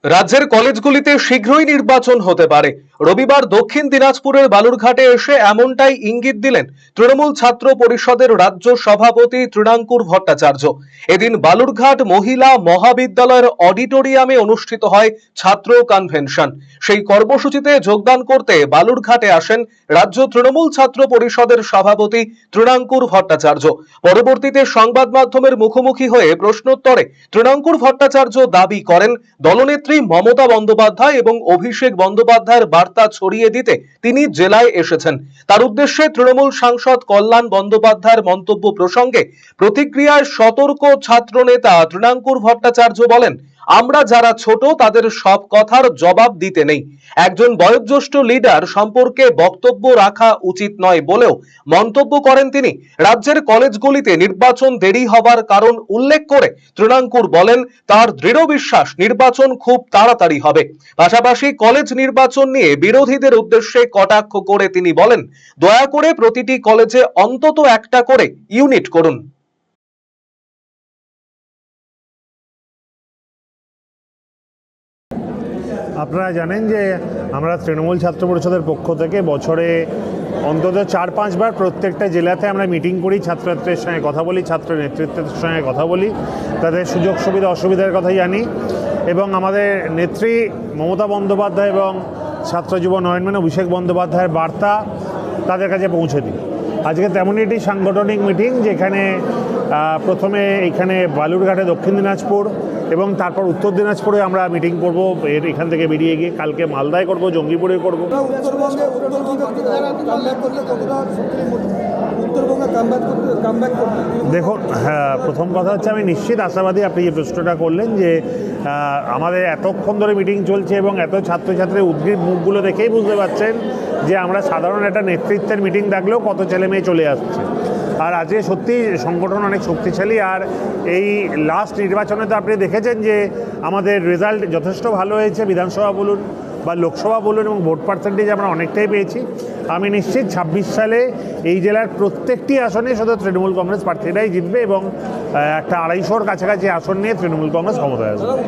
রাজ্যের কলেজগুলিতে শীঘ্রই নির্বাচন হতে পারে। রবিবার দক্ষিণ দিনাজপুরের বালুরঘাটে এসে এমনটাই ইঙ্গিত দিলেন তৃণমূল ছাত্র পরিষদের রাজ্য সভাপতি তৃণাঙ্কুর ভট্টাচার্য। এদিন বালুরঘাট মহিলা মহাবিদ্যালয়ের অডিটোরিয়ামে অনুষ্ঠিত হয় ছাত্র কনভেনশন। সেই কর্মসূচিতে যোগদান করতে বালুরঘাটে আসেন রাজ্য তৃণমূল ছাত্র পরিষদের সভাপতি তৃণাঙ্কুর ভট্টাচার্য। পরবর্তীতে সংবাদ মাধ্যমের মুখোমুখি হয়ে প্রশ্নোত্তরে তৃণাঙ্কুর ভট্টাচার্য দাবি করেন দলনেত্রী মমতা বন্দ্যোপাধ্যায় এবং অভিষেক বন্দ্যোপাধ্যায়ের বার্তা ছড়িয়ে দিতে তিনি জেলায় এসেছেন। তার উদ্দেশ্যে তৃণমূল সাংসদ কল্যাণ বন্দ্যোপাধ্যায়ের মন্তব্য প্রসঙ্গে প্রতিক্রিয়ায় সতর্ক ছাত্র নেতা তৃণাঙ্কুর ভট্টাচার্য বলেন, আমরা যারা ছোট তাদের সব কথার জবাব দিতে নেই। একজন বয়োজ্যেষ্ঠ লিডার সম্পর্কে বক্তব্য রাখা উচিত নয় বলেও মন্তব্য করেন তিনি। রাজ্যের কলেজগুলিতে নির্বাচন দেরি হবার কারণ উল্লেখ করে তৃণাঙ্কুর বলেন তার দৃঢ় বিশ্বাস নির্বাচন খুব তাড়াতাড়ি হবে। পাশাপাশি কলেজ নির্বাচন নিয়ে বিরোধীদের উদ্দেশ্যে কটাক্ষ করে তিনি বলেন, দয়া করে প্রতিটি কলেজে অন্তত একটা করে ইউনিট করুন। আপনারা জানেন যে আমরা তৃণমূল ছাত্র পরিষদের পক্ষ থেকে বছরে অন্তত 4-5 বার প্রত্যেকটা জেলাতে আমরা মিটিং করি, ছাত্রছাত্রীদের সঙ্গে কথা বলি, ছাত্র নেতৃত্বের সঙ্গে কথা বলি, তাদের সুযোগ সুবিধা অসুবিধার কথা জানি এবং আমাদের নেত্রী মমতা বন্দ্যোপাধ্যায় এবং ছাত্র যুব নয়নমণি অভিষেক বন্দ্যোপাধ্যায়ের বার্তা তাদের কাছে পৌঁছে দিই। আজকে তেমনই একটি সাংগঠনিক মিটিং, যেখানে প্রথমে এখানে বালুরঘাটে দক্ষিণ দিনাজপুর এবং তারপর উত্তর দিনাজপুরে আমরা মিটিং করব। এখান থেকে বেরিয়ে গিয়ে কালকে মালদায় করব, জঙ্গিপুরে করব। দেখুন, হ্যাঁ, প্রথম কথা হচ্ছে আমি নিশ্চিত আশাবাদী আপনি যে প্রশ্নটা করলেন যে আমাদের এতক্ষণ ধরে মিটিং চলছে এবং এত ছাত্রছাত্রীর উদ্গ্রীব মুখগুলো দেখেই বুঝতে পারছেন যে আমরা সাধারণ একটা নেতৃত্বের মিটিং ডাকলেও কত ছেলে মেয়ে চলে আসছে। আর আজকে সত্যি সংগঠন অনেক শক্তিশালী। আর এই লাস্ট নির্বাচনে তো আপনি দেখেছেন যে আমাদের রেজাল্ট যথেষ্ট ভালো হয়েছে, বিধানসভা বলুন বা লোকসভা বলুন, এবং ভোট পার্সেন্টেজ আমরা অনেকটাই পেয়েছি। আমি নিশ্চিত 26 সালে এই জেলার প্রত্যেকটি আসনে শুধু তৃণমূল কংগ্রেস প্রার্থীরাই জিতবে এবং একটা 250-র কাছাকাছি আসন নিয়ে তৃণমূল কংগ্রেস ক্ষমতায় আসবে।